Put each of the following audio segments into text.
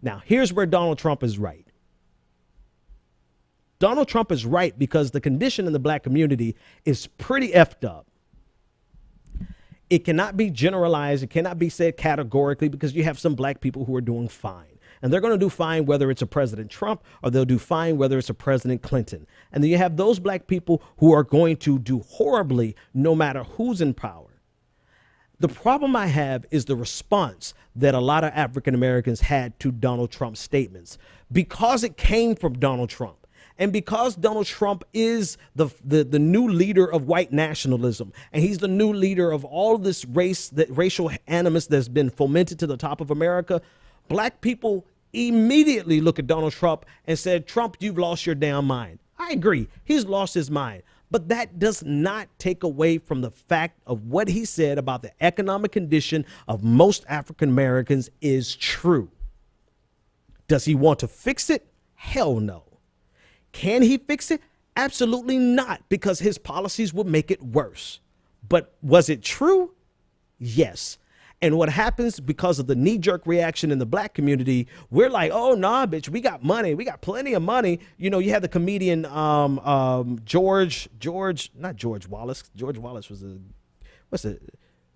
Now, here's where Donald Trump is right. Donald Trump is right because the condition in the black community is pretty effed up. It cannot be generalized. It cannot be said categorically because you have some black people who are doing fine. And they're going to do fine whether it's a President Trump or they'll do fine whether it's a President Clinton. And then you have those black people who are going to do horribly no matter who's in power. The problem I have is the response that a lot of African Americans had to Donald Trump's statements because it came from Donald Trump. And because Donald Trump is the new leader of white nationalism, and he's the new leader of all of this racial animus that's been fomented to the top of America, black people immediately look at Donald Trump and said, Trump, you've lost your damn mind. I agree. He's lost his mind. But that does not take away from the fact of what he said about the economic condition of most African Americans is true. Does he want to fix it? Hell no. Can he fix it? Absolutely not, because his policies would make it worse. But was it true? Yes. And what happens because of the knee-jerk reaction in the black community, we're like, oh, nah, bitch, we got money. We got plenty of money. You know, you had the comedian George Wallace. George Wallace was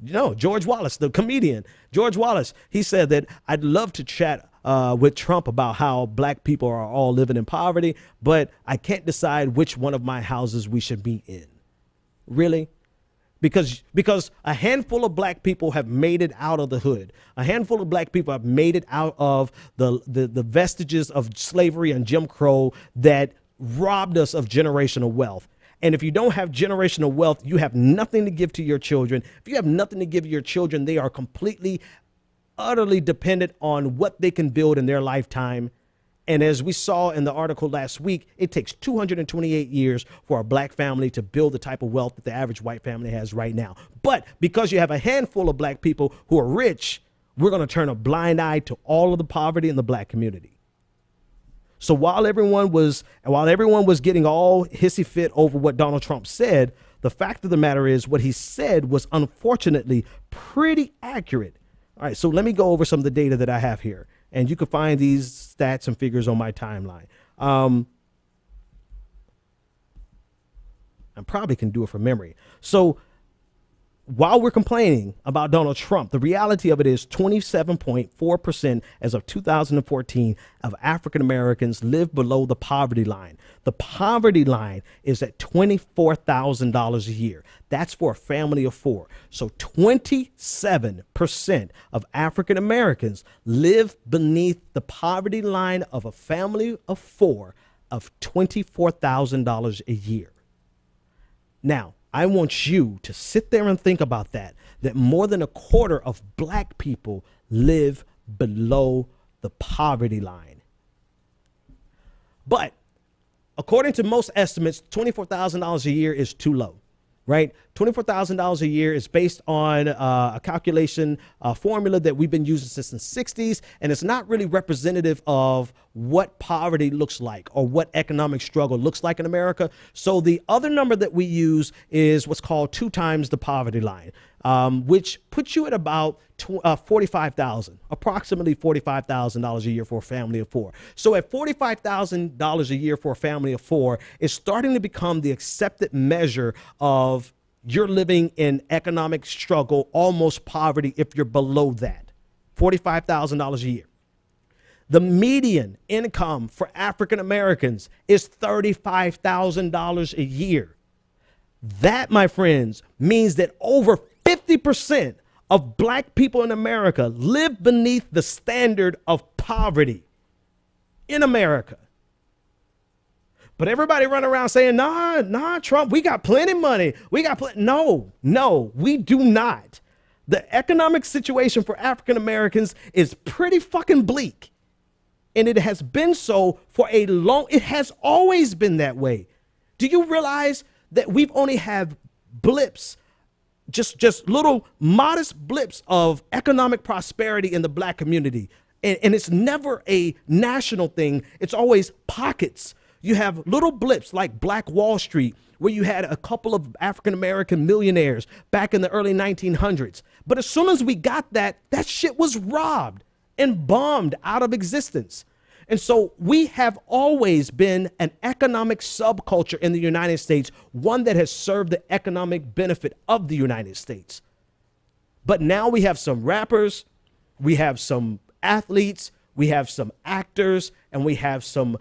George Wallace, the comedian. George Wallace, he said that I'd love to chat with Trump about how black people are all living in poverty, but I can't decide which one of my houses we should be in. Really? Because a handful of black people have made it out of the hood. A handful of black people have made it out of the vestiges of slavery and Jim Crow that robbed us of generational wealth. And if you don't have generational wealth, you have nothing to give to your children. If you have nothing to give your children, they are completely, utterly dependent on what they can build in their lifetime. And as we saw in the article last week, it takes 228 years for a black family to build the type of wealth that the average white family has right now. But because you have a handful of black people who are rich, we're going to turn a blind eye to all of the poverty in the black community. So while everyone was getting all hissy fit over what Donald Trump said, the fact of the matter is what he said was unfortunately pretty accurate. All right, so let me go over some of the data that I have here. And you can find these stats and figures on my timeline. I probably can do it from memory. So while we're complaining about Donald Trump, the reality of it is 27.4% as of 2014 of African Americans live below the poverty line. The poverty line is at $24,000 a year. That's for a family of four. So 27% of African Americans live beneath the poverty line of a family of four of $24,000 a year. Now, I want you to sit there and think about that more than a quarter of black people live below the poverty line. But according to most estimates, $24,000 a year is too low, right? $24,000 a year is based on a calculation formula that we've been using since the 60s, and it's not really representative of what poverty looks like or what economic struggle looks like in America. So the other number that we use is what's called 2 times the poverty line, which puts you at about $45,000, approximately $45,000 a year for a family of four. So at $45,000 a year for a family of four, it's starting to become the accepted measure of you're living in economic struggle, almost poverty, if you're below that, $45,000 a year. The median income for African Americans is $35,000 a year. That, my friends, means that over 50% of black people in America live beneath the standard of poverty in America. But everybody run around saying, nah, Trump, we got plenty of money. We got plenty. No, we do not. The economic situation for African Americans is pretty fucking bleak. And it has been so for it has always been that way. Do you realize that we've only had blips, just little modest blips of economic prosperity in the black community? And it's never a national thing. It's always pockets. You have little blips like Black Wall Street, where you had a couple of African-American millionaires back in the early 1900s. But as soon as we got that shit was robbed. and bombed out of existence. And so we have always been an economic subculture in the United States, one that has served the economic benefit of the United States. But now we have some rappers, we have some athletes, we have some actors, and we have some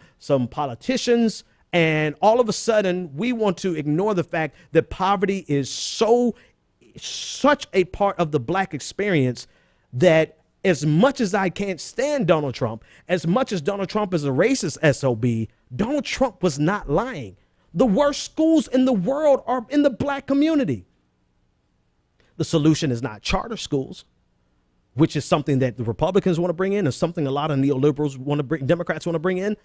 politicians. And all of a sudden, we want to ignore the fact that poverty is such a part of the black experience that as much as I can't stand Donald Trump, as much as Donald Trump is a racist SOB, Donald Trump was not lying. The worst schools in the world are in the black community. The solution is not charter schools, which is something that the Republicans want to bring in, and something a lot of neoliberals want to bring, Democrats want to bring in.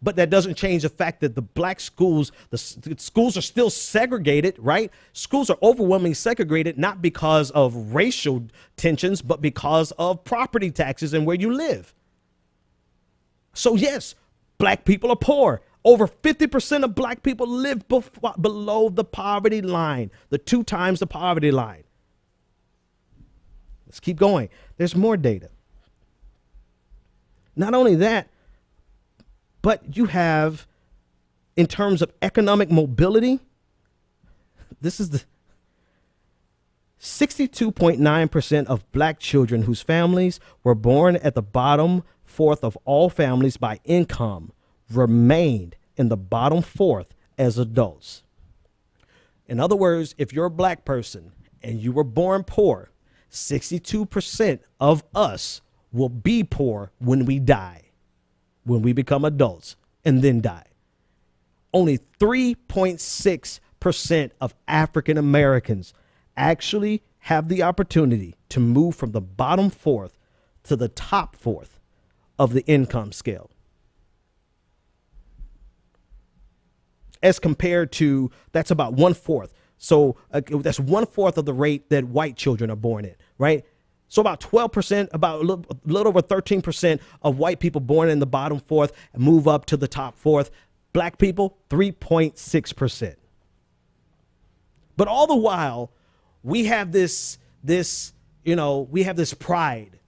But that doesn't change the fact that the black schools, the schools are still segregated, right? Schools are overwhelmingly segregated, not because of racial tensions, but because of property taxes and where you live. So yes, black people are poor. Over 50% of black people live below the poverty line, the 2 times the poverty line. Let's keep going. There's more data. Not only that, but you have, in terms of economic mobility, this is the 62.9% of black children whose families were born at the bottom fourth of all families by income remained in the bottom fourth as adults. In other words, if you're a black person and you were born poor, 62% of us will be poor when we die, when we become adults and then die. Only 3.6% of African Americans actually have the opportunity to move from the bottom fourth to the top fourth of the income scale. As compared to, that's about 1/4. So that's 1/4 of the rate that white children are born in, right? So about 12%, about a little over 13% of white people born in the bottom fourth move up to the top fourth. Black people, 3.6%. But all the while, we have this pride.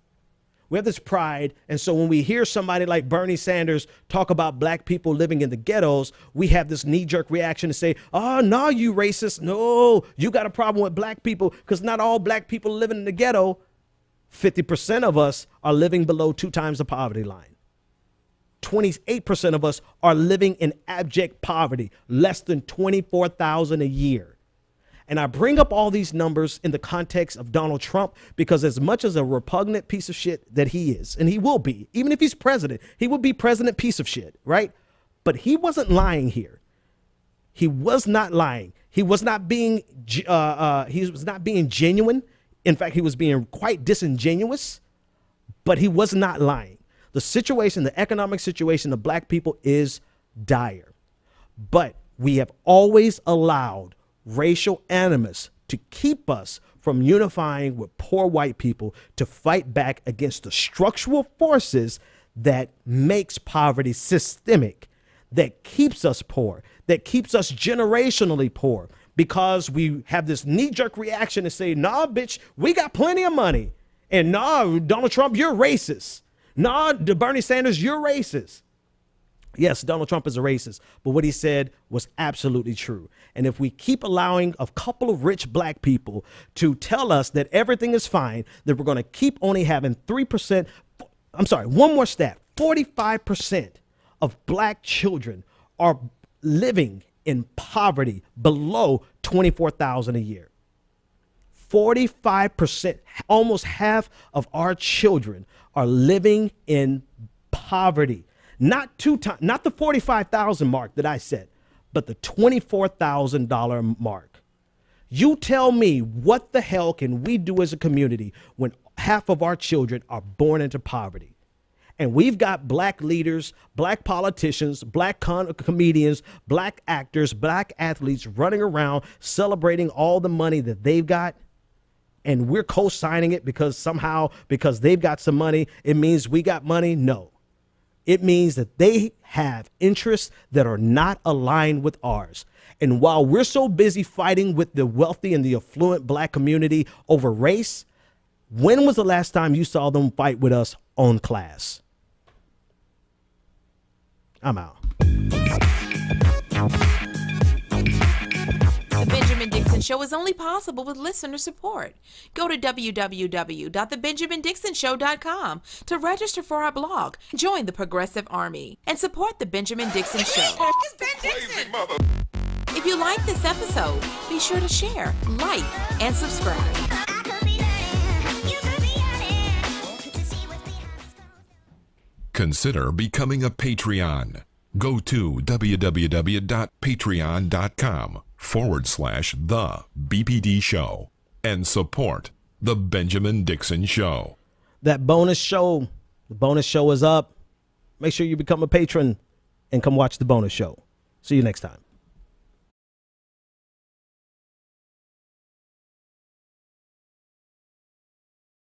We have this pride. And so when we hear somebody like Bernie Sanders talk about black people living in the ghettos, we have this knee-jerk reaction to say, oh, no, you racist. No, you got a problem with black people because not all black people living in the ghetto. 50% of us are living below 2 times the poverty line. 28% of us are living in abject poverty, less than $24,000 a year. And I bring up all these numbers in the context of Donald Trump because as much as a repugnant piece of shit that he is, and he will be, even if he's president, he will be president piece of shit, right? But he wasn't lying here. He was not lying. He was not being genuine. In fact, he was being quite disingenuous, but he was not lying. The situation, the economic situation of black people is dire. But we have always allowed racial animus to keep us from unifying with poor white people to fight back against the structural forces that makes poverty systemic, that keeps us poor, that keeps us generationally poor, because we have this knee-jerk reaction to say, nah, bitch, we got plenty of money. And nah, Donald Trump, you're racist. Nah, Bernie Sanders, you're racist. Yes, Donald Trump is a racist, but what he said was absolutely true. And if we keep allowing a couple of rich black people to tell us that everything is fine, that we're going to keep only having 3%. I'm sorry, one more stat. 45% of black children are living in poverty below $24,000 a year. 45%, almost half of our children are living in poverty. Not the 45,000 mark that I said, but the $24,000 mark. You tell me, what the hell can we do as a community when half of our children are born into poverty? And we've got black leaders, black politicians, black comedians, black actors, black athletes running around celebrating all the money that they've got. And we're co-signing it because they've got some money, it means we got money. No, it means that they have interests that are not aligned with ours. And while we're so busy fighting with the wealthy and the affluent black community over race, When was the last time you saw them fight with us on Class? I'm out. The Benjamin Dixon Show is only possible with listener support. Go to www.thebenjamindixonshow.com to register for our blog, join the Progressive Army, and support the Benjamin Dixon Show. It's Ben Dixon! If you like this episode, be sure to share, like, and subscribe. Consider becoming a Patreon. Go to www.patreon.com/The BPD Show and support The Benjamin Dixon Show. That bonus show, the bonus show is up. Make sure you become a patron and come watch the bonus show. See you next time.